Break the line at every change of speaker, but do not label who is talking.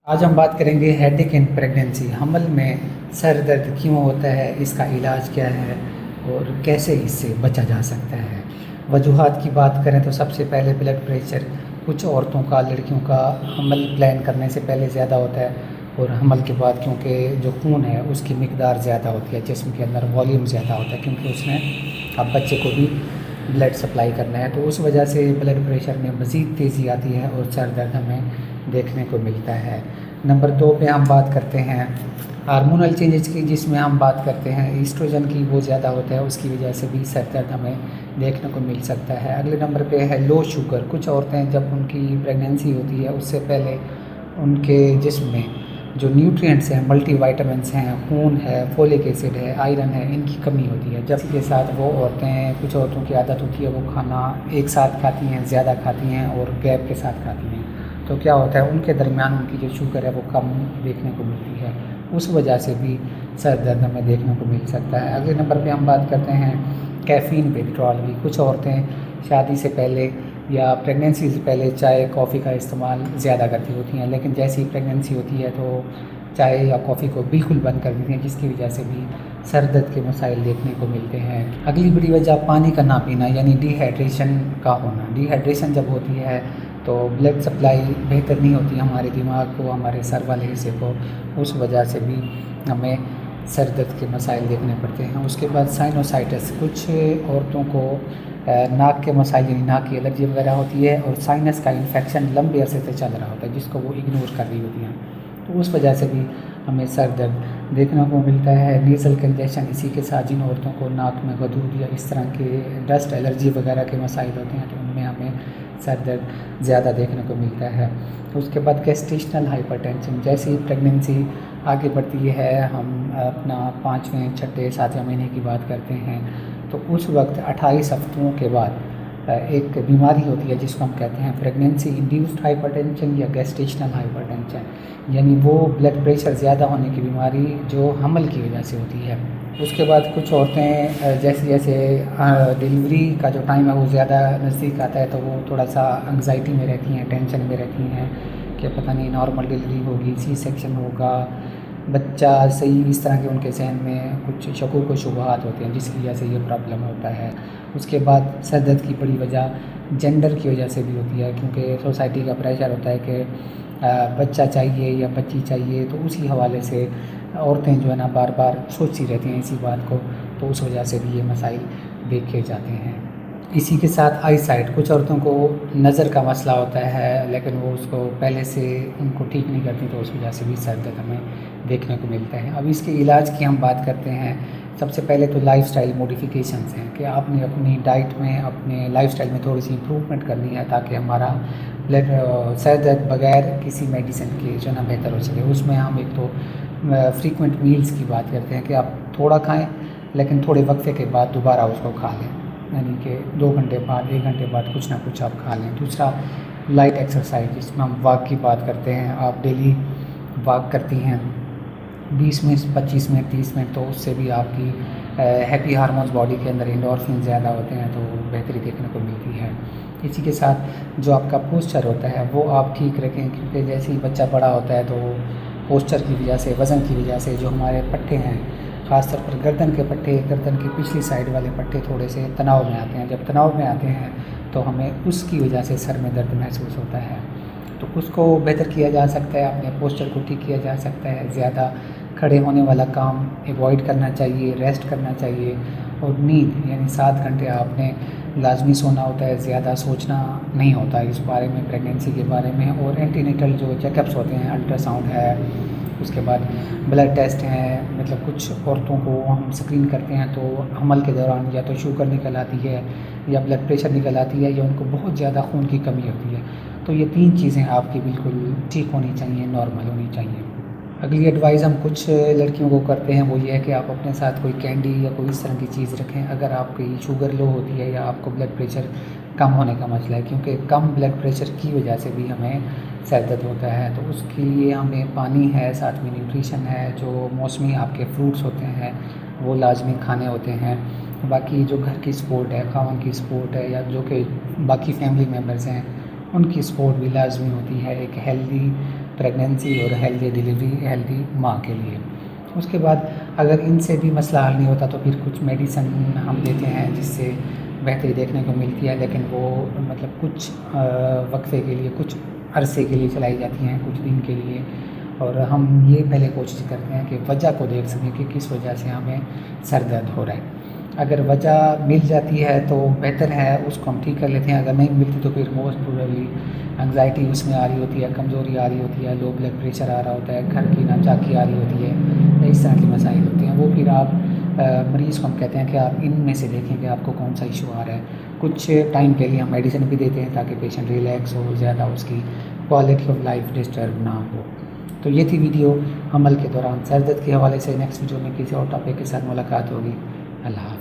آج ہم بات کریں گے ہیڈیک ان پریگنینسی، حمل میں سر درد کیوں ہوتا ہے، اس کا علاج کیا ہے اور کیسے اس سے بچا جا سکتا ہے۔ وجوہات کی بات کریں تو سب سے پہلے بلڈ پریشر کچھ عورتوں کا، لڑکیوں کا حمل پلان کرنے سے پہلے زیادہ ہوتا ہے اور حمل کے بعد کیونکہ جو خون ہے اس کی مقدار زیادہ ہوتی ہے، جسم کے اندر والیوم زیادہ ہوتا ہے کیونکہ اس نے اب بچے کو بھی بلڈ سپلائی کرنا ہے، تو اس وجہ سے بلڈ پریشر میں مزید تیزی آتی ہے اور سر درد ہمیں دیکھنے کو ملتا ہے۔ نمبر 2 پہ ہم بات کرتے ہیں ہارمونل چینجز کی، جس میں ہم بات کرتے ہیں ایسٹروجن کی، وہ زیادہ ہوتا ہے، اس کی وجہ سے بھی سر درد ہمیں دیکھنے کو مل سکتا ہے۔ اگلے نمبر پہ ہے لو شوگر۔ کچھ عورتیں جب ان کی پریگنینسی ہوتی ہے اس سے پہلے ان کے جسم میں جو نیوٹرینٹس ہیں، ملٹی وائٹامنس ہیں، خون ہے، فولک ایسڈ ہے، آئرن ہے، ان کی کمی ہوتی ہے، جب کے ساتھ وہ عورتیں، کچھ عورتوں کی عادت ہوتی ہے وہ کھانا ایک ساتھ کھاتی ہیں، زیادہ کھاتی ہیں اور گیپ کے ساتھ کھاتی ہیں، تو کیا ہوتا ہے ان کے درمیان ان کی جو شوگر ہے وہ کم دیکھنے کو ملتی ہے، اس وجہ سے بھی سر درد ہمیں دیکھنے کو مل سکتا ہے۔ اگلے نمبر پہ ہم بات کرتے ہیں کیفین ودرول کی۔ کچھ عورتیں شادی سے پہلے یا پریگنینسی سے پہلے چائے کافی کا استعمال زیادہ کرتی ہوتی ہیں، لیکن جیسی پریگنینسی ہوتی ہے تو چائے یا کافی کو بالکل بند کر دیتی ہیں، جس کی وجہ سے بھی سر درد کے مسائل دیکھنے کو ملتے ہیں۔ اگلی بڑی وجہ پانی کا نہ پینا یعنی ڈی ہائیڈریشن کا ہونا۔ ڈی ہائیڈریشن جب ہوتی ہے تو بلڈ سپلائی بہتر نہیں ہوتی ہمارے دماغ کو، ہمارے سر والے حصے کو، اس وجہ سے بھی ہمیں سر درد کے مسائل دیکھنے پڑتے ہیں۔ اس کے بعد سائنوسائٹس، کچھ عورتوں کو ناک کے مسائل یعنی ناک کی الرجی وغیرہ ہوتی ہے اور سائنس کا انفیکشن لمبے عرصے سے چل رہا ہوتا ہے، جس کو وہ اگنور کر رہی ہوتی ہیں، تو اس وجہ سے بھی ہمیں سر درد دیکھنے کو ملتا ہے۔ نیزل کنجیشن، اسی کے ساتھ جن عورتوں کو ناک میں گدھود یا اس طرح کے ڈسٹ الرجی وغیرہ کے مسائل ہوتے ہیں تو ان میں ہمیں سر درد زیادہ دیکھنے کو ملتا ہے۔ اس کے بعد گیسٹیشنل ہائپر ٹینشن، جیسی پریگنینسی آگے بڑھتی ہے، ہم اپنا 5ویں، 6ٹھے، 7ویں مہینے کی بات کرتے ہیں، تو اس وقت 28 ہفتوں کے بعد ایک بیماری ہوتی ہے جس کو ہم کہتے ہیں پریگنینسی انڈیوسڈ ہائپر ٹینشن یا گیسٹیشنل ہائپر ٹینشن، یعنی وہ بلڈ پریشر زیادہ ہونے کی بیماری جو حمل کی وجہ سے ہوتی ہے۔ اس کے بعد کچھ عورتیں جیسے جیسے ڈیلیوری کا جو ٹائم ہے وہ زیادہ نزدیک آتا ہے تو وہ تھوڑا سا انگزائٹی میں رہتی ہیں، ٹینشن میں رہتی ہیں کہ پتہ نہیں نارمل ڈیلیوری ہوگی، سی سیکشن ہوگا، بچہ صحیح، اس طرح کے ان کے ذہن میں کچھ شکوک و شبہات ہوتے ہیں جس کی وجہ سے یہ پرابلم ہوتا ہے۔ اس کے بعد سر درد کی بڑی وجہ جینڈر کی وجہ سے بھی ہوتی ہے، کیونکہ سوسائٹی کا پریشر ہوتا ہے کہ بچہ چاہیے یا بچی چاہیے، تو اسی حوالے سے عورتیں جو ہے نا بار بار سوچتی رہتی ہیں اسی بات کو، تو اس وجہ سے بھی یہ مسائل دیکھے جاتے ہیں۔ اسی کے ساتھ آئی سائٹ، کچھ عورتوں کو نظر کا مسئلہ ہوتا ہے لیکن وہ اس کو پہلے سے ان کو ٹھیک نہیں کرتی، تو اس وجہ سے بھی سر درد ہمیں دیکھنے کو ملتا ہے۔ اب اس کے علاج کی ہم بات کرتے ہیں۔ سب سے پہلے تو لائف سٹائل موڈیفیکیشنز ہیں کہ آپ نے اپنی ڈائٹ میں، اپنے لائف سٹائل میں تھوڑی سی امپروومنٹ کرنی ہے تاکہ ہمارا بلڈ سر درد بغیر کسی میڈیسن کے جو ہے نا بہتر ہو سکے۔ اس میں ہم ایک تو فریکوینٹ میلز کی بات کرتے ہیں کہ آپ تھوڑا کھائیں لیکن تھوڑے وقفے کے بعد دوبارہ اس کو کھا لیں، یعنی کہ 2 گھنٹے بعد، 1 گھنٹے بعد کچھ نہ کچھ آپ کھا لیں۔ دوسرا لائٹ ایکسرسائز، جس میں ہم واک کی بات کرتے ہیں، آپ ڈیلی واک کرتی ہیں 20 منٹ، 25 منٹ، 30 منٹ، تو اس سے بھی آپ کی ہیپی ہارمونز باڈی کے اندر، انڈورفن زیادہ ہوتے ہیں تو بہتری دیکھنے کو ملتی ہے۔ اسی کے ساتھ جو آپ کا پوسچر ہوتا ہے وہ آپ ٹھیک رکھیں، کیونکہ جیسے ہی بچہ بڑا ہوتا ہے تو پوسچر کی وجہ سے، وزن کی وجہ سے جو ہمارے پٹھے ہیں، خاص طور پر گردن کے پٹھے، گردن کی پچھلی سائڈ والے پٹھے تھوڑے سے تناؤ میں آتے ہیں۔ جب تناؤ میں آتے ہیں تو ہمیں اس کی وجہ سے سر میں درد محسوس ہوتا ہے، تو اس کو بہتر کیا جا سکتا ہے، اپنے پوسچر کو ٹھیک کیا جا سکتا ہے۔ زیادہ کھڑے ہونے والا کام ایوائڈ کرنا چاہیے، ریسٹ کرنا چاہیے، اور نیند یعنی 7 گھنٹے آپ نے لازمی سونا ہوتا ہے، زیادہ سوچنا نہیں ہوتا ہے اس بارے میں، پریگنینسی کے بارے میں۔ اور اینٹی نیٹل جو چیک اپس ہوتے ہیں، الٹرا ساؤنڈ ہے، اس کے بعد بلڈ ٹیسٹ ہیں، مطلب کچھ عورتوں کو ہم اسکرین کرتے ہیں تو حمل کے دوران یا تو شوگر نکل آتی ہے یا بلڈ پریشر نکل آتی ہے یا ان کو بہت زیادہ خون کی کمی ہوتی ہے، تو یہ 3 چیزیں آپ کی بالکل ٹھیک ہونی چاہیے، نارمل ہونی چاہیے۔ اگلی ایڈوائز ہم کچھ لڑکیوں کو کرتے ہیں وہ یہ ہے کہ آپ اپنے ساتھ کوئی کینڈی یا کوئی اس طرح کی چیز رکھیں اگر آپ کی شوگر لو ہوتی ہے یا آپ کو بلڈ پریشر کم ہونے کا مسئلہ ہے، کیونکہ کم بلڈ پریشر کی وجہ سے بھی ہمیں سر درد ہوتا ہے، تو اس کے لیے ہمیں پانی ہے، ساتھ میں نیوٹریشن ہے، جو موسمی آپ کے فروٹس ہوتے ہیں وہ لازمی کھانے ہوتے ہیں۔ باقی جو گھر کی سپورٹ ہے، خاوند کی سپورٹ ہے، یا جو کہ باقی فیملی ممبرز ہیں ان کی سپورٹ بھی لازمی ہوتی ہے۔ ایک ہیلدی پریگنینسی اور ہیلدی ڈیلیوری، ہیلدی ماں کے لیے۔ اس کے بعد اگر ان سے بھی مسئلہ حل نہیں ہوتا تو پھر کچھ میڈیسن ہم دیتے ہیں جس سے بہتری دیکھنے کو ملتی ہے، لیکن وہ مطلب کچھ وقفے کے لیے، کچھ عرصے کے لیے چلائی جاتی ہیں، کچھ دن کے لیے۔ اور ہم یہ پہلے کوشش کرتے ہیں کہ وجہ کو دیکھ سکیں کہ کس وجہ سے ہمیں سر درد ہو رہا ہے۔ اگر وجہ مل جاتی ہے تو بہتر ہے، اس کو ہم ٹھیک کر لیتے ہیں۔ اگر نہیں ملتی تو پھر موسٹ پروبیبلی انگزائٹی اس میں آ رہی ہوتی ہے، کمزوری آ رہی ہوتی ہے، لو بلڈ پریشر آ رہا ہوتا ہے، گھر کی ناچاکی آ رہی ہوتی ہے، اس طرح کے مسائل ہوتے ہیں۔ وہ پھر آپ مریض کو ہم کہتے ہیں کہ آپ ان میں سے دیکھیں کہ آپ کو کون سا ایشو آ رہا ہے۔ کچھ ٹائم کے لیے ہم میڈیسن بھی دیتے ہیں تاکہ پیشنٹ ریلیکس ہو، زیادہ اس کی کوالٹی آف لائف ڈسٹرب نہ ہو۔ تو یہ تھی ویڈیو حمل کے دوران سر درد کے حوالے سے۔ نیکسٹ ویڈیو میں کسی اور ٹاپک کے ساتھ ملاقات ہوگی۔ اللہ حافظ۔